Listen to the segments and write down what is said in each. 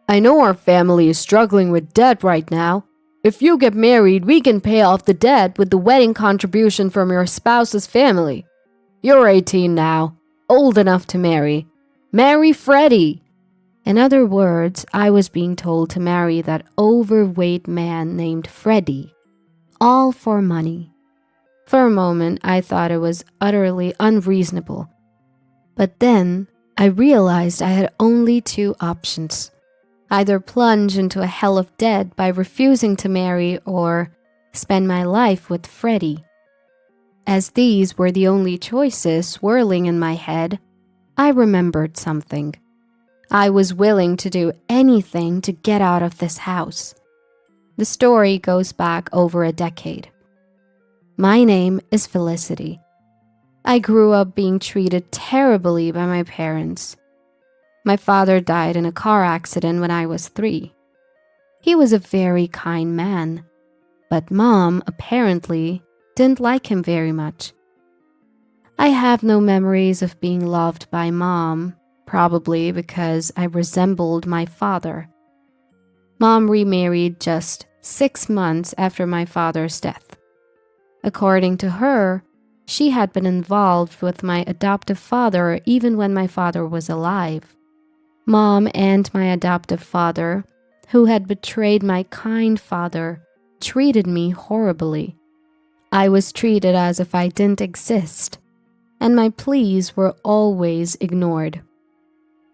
I know our family is struggling with debt right now. If you get married, we can pay off the debt with the wedding contribution from your spouse's family. You're 18 now, old enough to marry. Marry Freddie." In other words, I was being told to marry that overweight man named Freddie, all for money. For a moment, I thought it was utterly unreasonable. But then, I realized I had only two options. Either plunge into a hell of debt by refusing to marry or spend my life with Freddie. As these were the only choices swirling in my head, I remembered something. I was willing to do anything to get out of this house. The story goes back over a decade. My name is Felicity. I grew up being treated terribly by my parents. My father died in a car accident when I was 3. He was a very kind man, but Mom apparently didn't like him very much. I have no memories of being loved by Mom, probably because I resembled my father. Mom remarried just 6 months after my father's death. According to her, she had been involved with my adoptive father even when my father was alive. Mom and my adoptive father, who had betrayed my kind father, treated me horribly. I was treated as if I didn't exist, and my pleas were always ignored.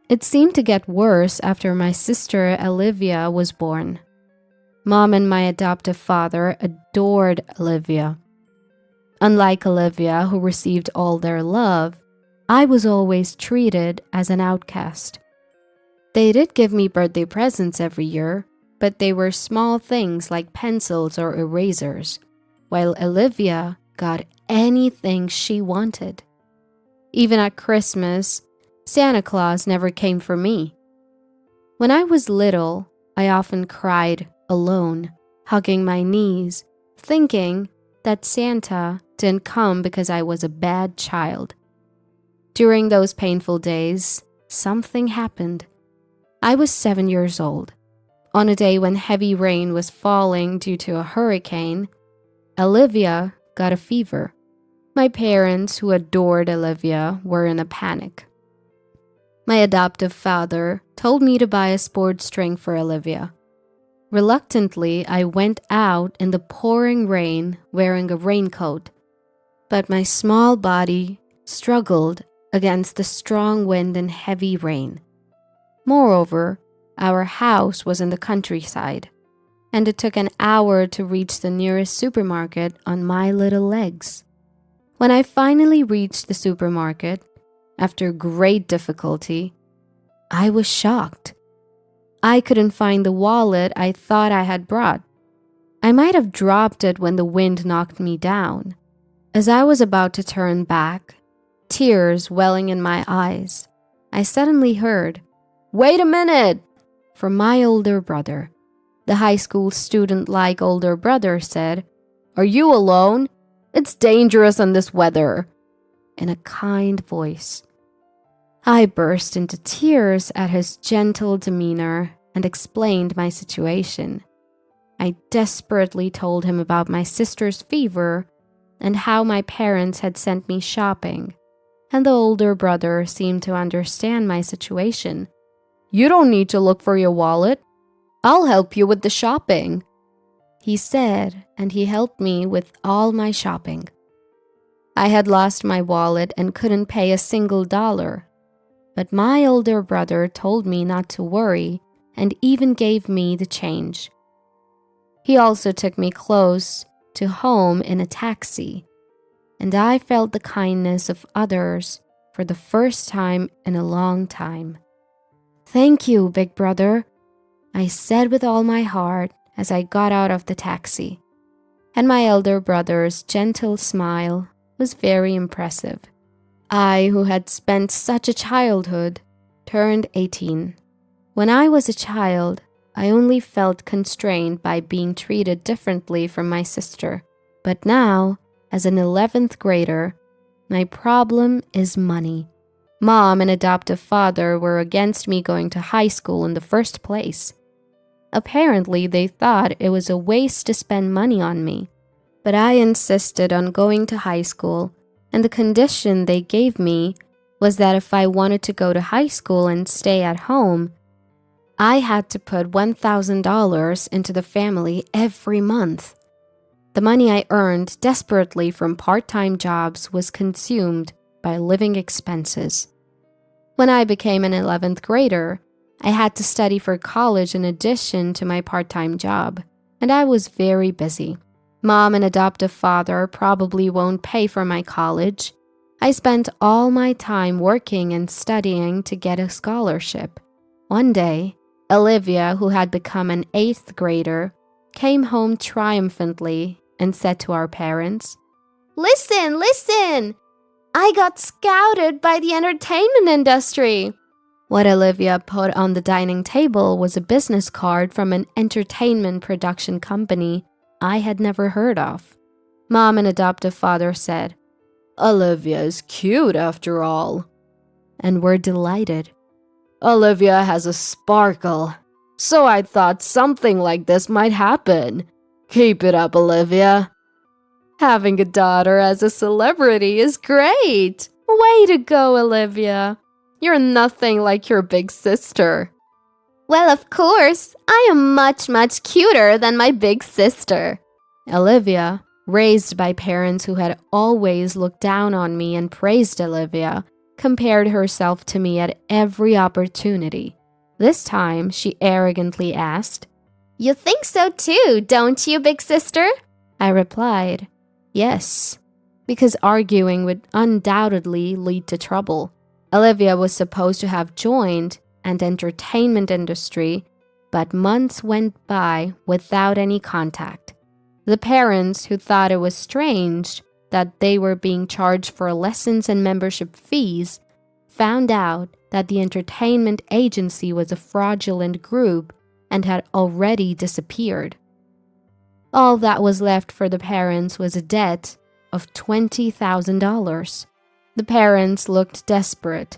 It seemed to get worse after my sister Olivia was born. Mom and my adoptive father adored Olivia. Unlike Olivia, who received all their love, I was always treated as an outcast. They did give me birthday presents every year, but they were small things like pencils or erasers, while Olivia got anything she wanted. Even at Christmas, Santa Claus never came for me. When I was little, I often cried alone, hugging my knees, thinking that Santa didn't come because I was a bad child. During those painful days, something happened. I was 7 years old. On a day when heavy rain was falling due to a hurricane, Olivia got a fever. My parents, who adored Olivia, were in a panic. My adoptive father told me to buy a sports drink for Olivia. Reluctantly, I went out in the pouring rain wearing a raincoat, but my small body struggled against the strong wind and heavy rain. Moreover, our house was in the countryside, and it took an hour to reach the nearest supermarket on my little legs. When I finally reached the supermarket, after great difficulty, I was shocked. I couldn't find the wallet I thought I had brought. I might have dropped it when the wind knocked me down. As I was about to turn back, tears welling in my eyes, I suddenly heard, "Wait a minute!" from my older brother. The high school student-like older brother said, "Are you alone? It's dangerous in this weather," in a kind voice. I burst into tears at his gentle demeanor and explained my situation. I desperately told him about my sister's fever and how my parents had sent me shopping, and the older brother seemed to understand my situation. "You don't need to look for your wallet. I'll help you with the shopping," he said, and he helped me with all my shopping. I had lost my wallet and couldn't pay a single dollar, but my older brother told me not to worry and even gave me the change. He also took me close to home in a taxi, and I felt the kindness of others for the first time in a long time. "Thank you, big brother," I said with all my heart as I got out of the taxi, and my elder brother's gentle smile was very impressive. I, who had spent such a childhood, turned 18. When I was a child, I only felt constrained by being treated differently from my sister. But now, as an 11th grader, my problem is money. Mom and adoptive father were against me going to high school in the first place. Apparently, they thought it was a waste to spend money on me. But I insisted on going to high school, and the condition they gave me was that if I wanted to go to high school and stay at home, I had to put $1,000 into the family every month. The money I earned desperately from part-time jobs was consumed by living expenses. When I became an 11th grader, I had to study for college in addition to my part-time job, and I was very busy. Mom and adoptive father probably won't pay for my college. I spent all my time working and studying to get a scholarship. One day, Olivia, who had become an 8th grader, came home triumphantly and said to our parents, "Listen, listen! I got scouted by the entertainment industry." What Olivia put on the dining table was a business card from an entertainment production company I had never heard of. Mom and adoptive father said, "Olivia is cute after all," and were delighted. "Olivia has a sparkle, so I thought something like this might happen. Keep it up, Olivia. Having a daughter as a celebrity is great. Way to go, Olivia. You're nothing like your big sister." "Well, of course, I am much, much cuter than my big sister." Olivia, raised by parents who had always looked down on me and praised Olivia, compared herself to me at every opportunity. This time, she arrogantly asked, "You think so too, don't you, big sister?" I replied, "Yes," because arguing would undoubtedly lead to trouble. Olivia was supposed to have joined an entertainment industry, but months went by without any contact. The parents, who thought it was strange that they were being charged for lessons and membership fees, found out that the entertainment agency was a fraudulent group and had already disappeared. All that was left for the parents was a debt of $20,000. The parents looked desperate,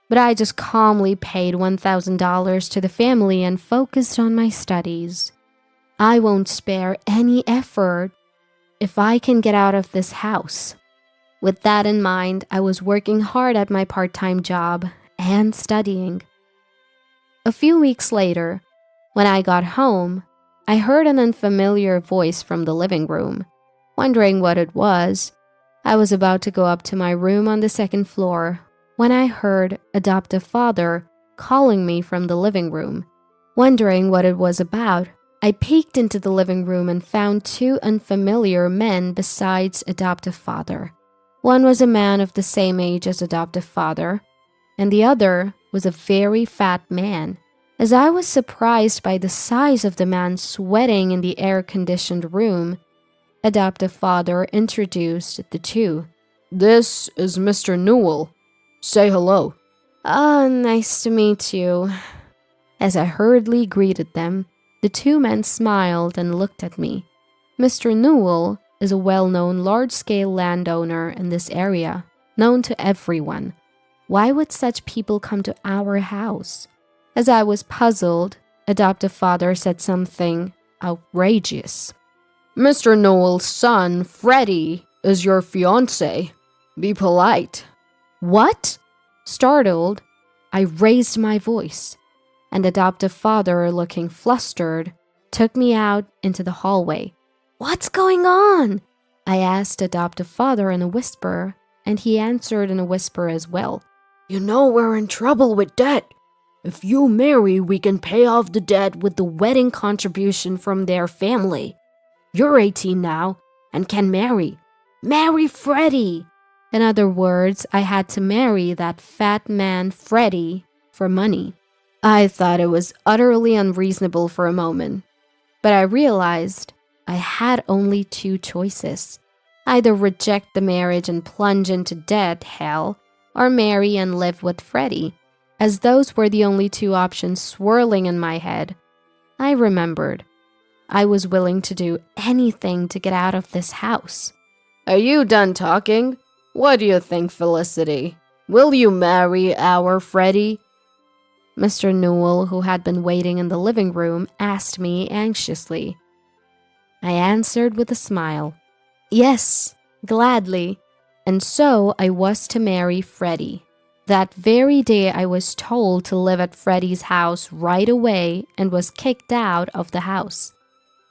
but I just calmly paid $1,000 to the family and focused on my studies. I won't spare any effort if I can get out of this house. With that in mind, I was working hard at my part-time job and studying. A few weeks later, when I got home, I heard an unfamiliar voice from the living room. Wondering what it was, I was about to go up to my room on the second floor when I heard adoptive father calling me from the living room. Wondering what it was about, I peeked into the living room and found two unfamiliar men besides adoptive father. One was a man of the same age as adoptive father, and the other was a very fat man. As I was surprised by the size of the man sweating in the air-conditioned room, adoptive father introduced the two. "This is Mr. Newell. Say hello." "Oh, nice to meet you." As I hurriedly greeted them, the two men smiled and looked at me. Mr. Newell is a well-known large-scale landowner in this area, known to everyone. Why would such people come to our house? As I was puzzled, adoptive father said something outrageous. "Mr. Newell's son, Freddie, is your fiancé. Be polite." "What?" Startled, I raised my voice, and adoptive father, looking flustered, took me out into the hallway. "What's going on?" I asked adoptive father in a whisper, and he answered in a whisper as well. "You know we're in trouble with debt. If you marry, we can pay off the debt with the wedding contribution from their family. You're 18 now and can marry. Marry Freddie." In other words, I had to marry that fat man Freddie for money. I thought it was utterly unreasonable for a moment, but I realized I had only two choices. Either reject the marriage and plunge into debt hell, or marry and live with Freddie. As those were the only two options swirling in my head, I remembered I was willing to do anything to get out of this house. "Are you done talking? What do you think, Felicity?" Will you marry our Freddie? Mr. Newell, who had been waiting in the living room, asked me anxiously. I answered with a smile. Yes, gladly. And so I was to marry Freddie. That very day I was told to live at Freddie's house right away and was kicked out of the house.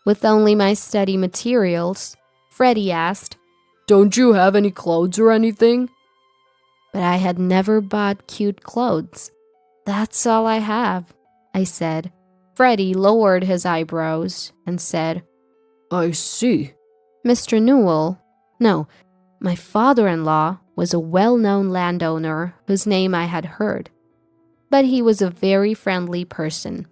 With only my study materials, Freddie asked, "Don't you have any clothes or anything?" But I had never bought cute clothes. "That's all I have," I said. Freddie lowered his eyebrows and said, "I see." Mr. Newell, no, my father-in-law, was a well-known landowner whose name I had heard. But he was a very friendly person.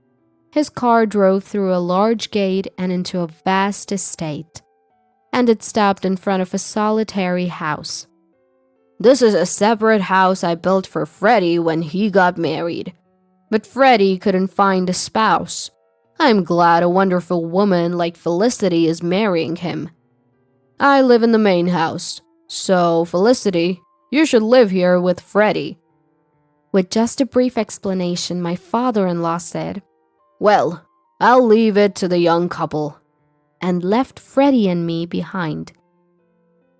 His car drove through a large gate and into a vast estate, and it stopped in front of a solitary house. "This is a separate house I built for Freddie when he got married. But Freddie couldn't find a spouse. I'm glad a wonderful woman like Felicity is marrying him. I live in the main house, so Felicity, you should live here with Freddie." With just a brief explanation, my father-in-law said, "Well, I'll leave it to the young couple," and left Freddie and me behind.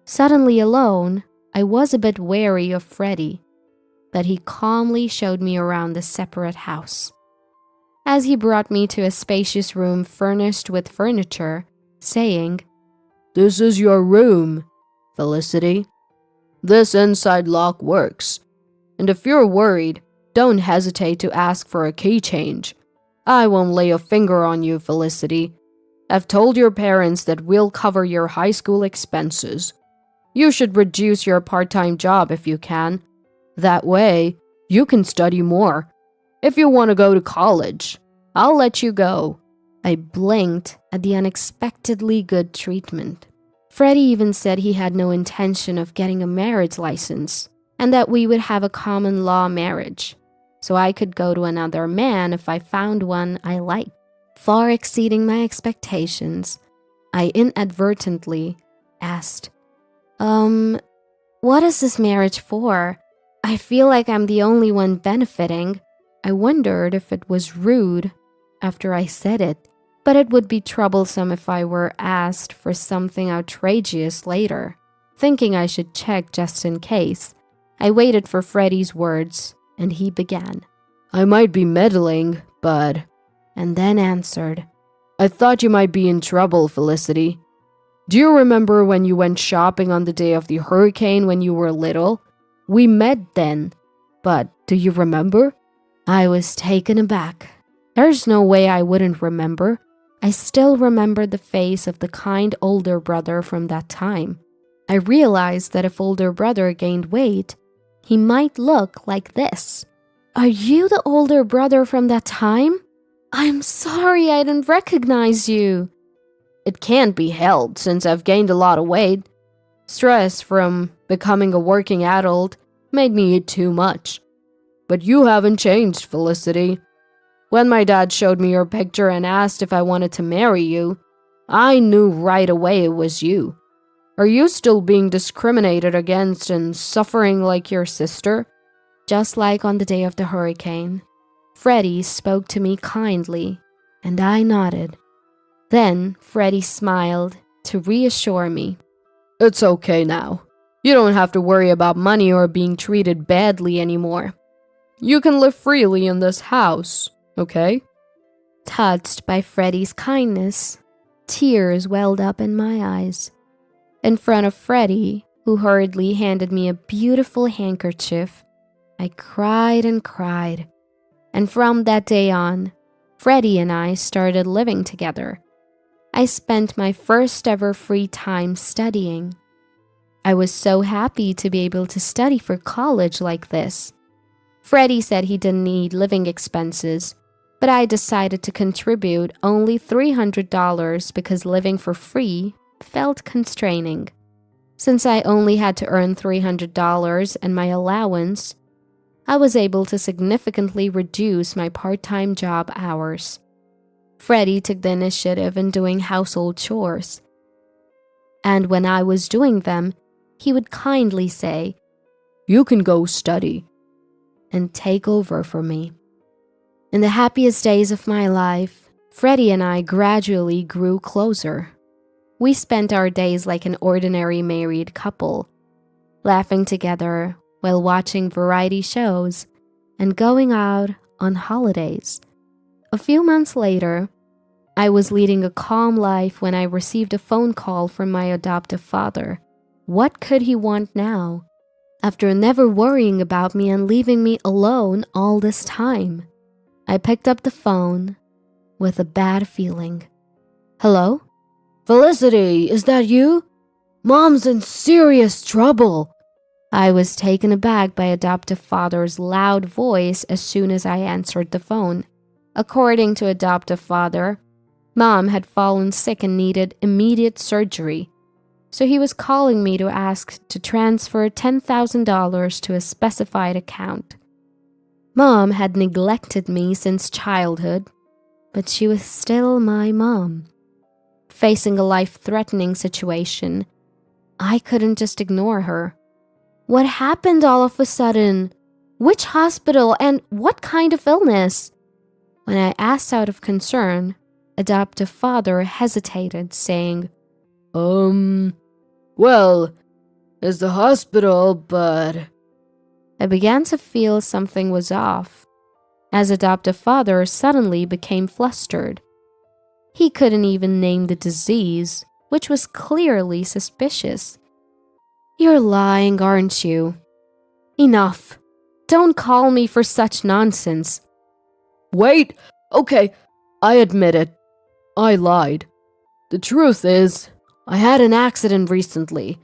Suddenly alone, I was a bit wary of Freddie, but he calmly showed me around the separate house. As he brought me to a spacious room furnished with furniture, saying, "This is your room, Felicity. This inside lock works, and if you're worried, don't hesitate to ask for a key change. I won't lay a finger on you, Felicity. I've told your parents that we'll cover your high school expenses. You should reduce your part-time job if you can. That way, you can study more. If you want to go to college, I'll let you go." I blinked at the unexpectedly good treatment. Freddie even said he had no intention of getting a marriage license, and that we would have a common law marriage, so I could go to another man if I found one I liked. Far exceeding my expectations, I inadvertently asked, what is this marriage for? I feel like I'm the only one benefiting." I wondered if it was rude after I said it, but it would be troublesome if I were asked for something outrageous later. Thinking I should check just in case, I waited for Freddie's words, and he began. "I might be meddling, but..." and then answered, "I thought you might be in trouble, Felicity. Do you remember when you went shopping on the day of the hurricane when you were little? We met then, but do you remember?" I was taken aback. There's no way I wouldn't remember. I still remembered the face of the kind older brother from that time. I realized that if older brother gained weight, he might look like this. "Are you the older brother from that time? I'm sorry I didn't recognize you." "It can't be helped since I've gained a lot of weight. Stress from becoming a working adult made me eat too much. But you haven't changed, Felicity. When my dad showed me your picture and asked if I wanted to marry you, I knew right away it was you. Are you still being discriminated against and suffering like your sister?" Just like on the day of the hurricane, Freddie spoke to me kindly, and I nodded. Then Freddie smiled to reassure me. "It's okay now. You don't have to worry about money or being treated badly anymore. You can live freely in this house, okay?" Touched by Freddie's kindness, tears welled up in my eyes. In front of Freddie, who hurriedly handed me a beautiful handkerchief, I cried and cried. And from that day on, Freddie and I started living together. I spent my first ever free time studying. I was so happy to be able to study for college like this. Freddie said he didn't need living expenses, but I decided to contribute only $300 because living for free felt constraining. Since I only had to earn $300 and my allowance, I was able to significantly reduce my part-time job hours. Freddie took the initiative in doing household chores. And when I was doing them, he would kindly say, you can go study," and take over for me. In the happiest days of my life, Freddie and I gradually grew closer. We spent our days like an ordinary married couple, laughing together while watching variety shows and going out on holidays. A few months later, I was leading a calm life when I received a phone call from my adoptive father. What could he want now, after never worrying about me and leaving me alone all this time? I picked up the phone with a bad feeling. "Hello? Felicity, is that you? Mom's in serious trouble." I was taken aback by adoptive father's loud voice as soon as I answered the phone. According to adoptive father, Mom had fallen sick and needed immediate surgery, so he was calling me to ask to transfer $10,000 to a specified account. Mom had neglected me since childhood, but she was still my mom. Facing a life-threatening situation, I couldn't just ignore her. What happened all of a sudden? Which hospital and what kind of illness? When I asked out of concern, adoptive father hesitated, saying, Well, it's the hospital, but..." I began to feel something was off, as adoptive father suddenly became flustered. He couldn't even name the disease, which was clearly suspicious. "You're lying, aren't you?" "Enough. Don't call me for such nonsense." "Wait, okay, I admit it. I lied. The truth is, I had an accident recently,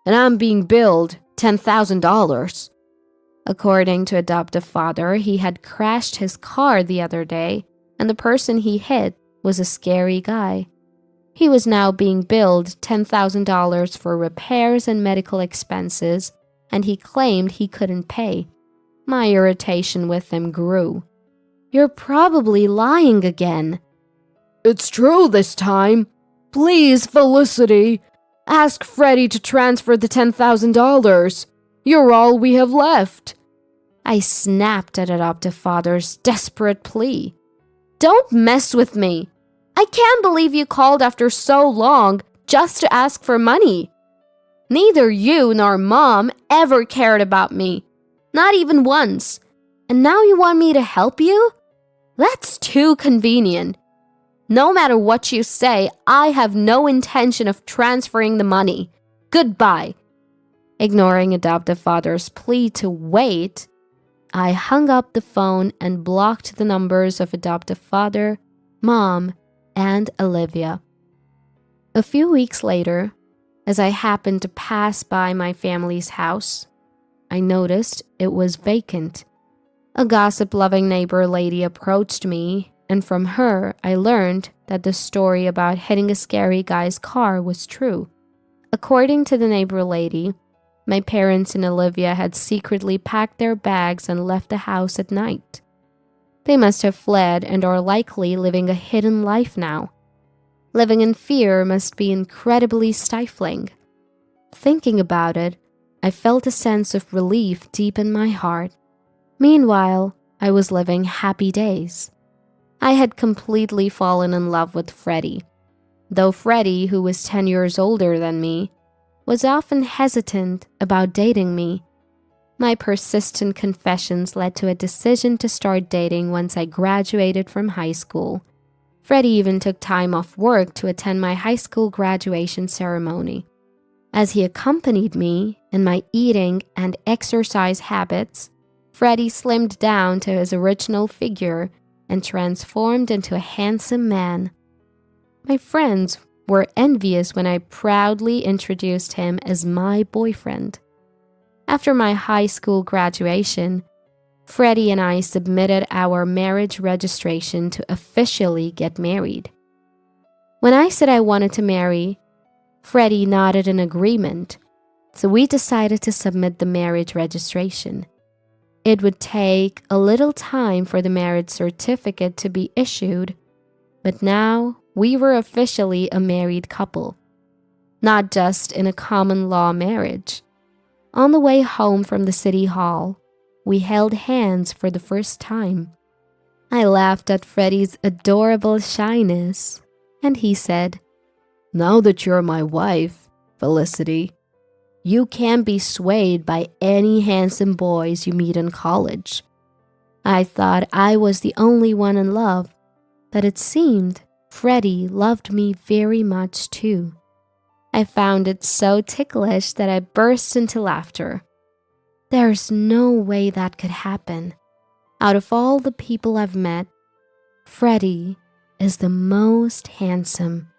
and I'm being billed $10,000. According to adoptive father, he had crashed his car the other day, and the person he hit was a scary guy. He was now being billed $10,000 for repairs and medical expenses, and he claimed he couldn't pay. My irritation with him grew. "You're probably lying again." "It's true this time. Please, Felicity, ask Freddie to transfer the $10,000. You're all we have left." I snapped at adoptive father's desperate plea. "Don't mess with me. I can't believe you called after so long just to ask for money. Neither you nor Mom ever cared about me, not even once. And now you want me to help you? That's too convenient. No matter what you say, I have no intention of transferring the money. Goodbye." Ignoring adoptive father's plea to wait, I hung up the phone and blocked the numbers of adoptive father, Mom, and Olivia. A few weeks later, as I happened to pass by my family's house, I noticed it was vacant. A gossip-loving neighbor lady approached me, and from her, I learned that the story about hitting a scary guy's car was true. According to the neighbor lady, my parents and Olivia had secretly packed their bags and left the house at night. They must have fled and are likely living a hidden life now. Living in fear must be incredibly stifling. Thinking about it, I felt a sense of relief deep in my heart. Meanwhile, I was living happy days. I had completely fallen in love with Freddie. Though Freddie, who was 10 years older than me, was often hesitant about dating me. My persistent confessions led to a decision to start dating once I graduated from high school. Freddie even took time off work to attend my high school graduation ceremony. As he accompanied me in my eating and exercise habits, Freddie slimmed down to his original figure and transformed into a handsome man. My friends were envious when I proudly introduced him as my boyfriend. After my high school graduation, Freddie and I submitted our marriage registration to officially get married. When I said I wanted to marry, Freddie nodded in agreement, so we decided to submit the marriage registration. It would take a little time for the marriage certificate to be issued, but now we were officially a married couple, not just in a common law marriage. On the way home from the city hall, we held hands for the first time. I laughed at Freddie's adorable shyness, and he said, "Now that you're my wife, Felicity, you can't be swayed by any handsome boys you meet in college." I thought I was the only one in love, but it seemed Freddie loved me very much too. I found it so ticklish that I burst into laughter. There's no way that could happen. Out of all the people I've met, Freddie is the most handsome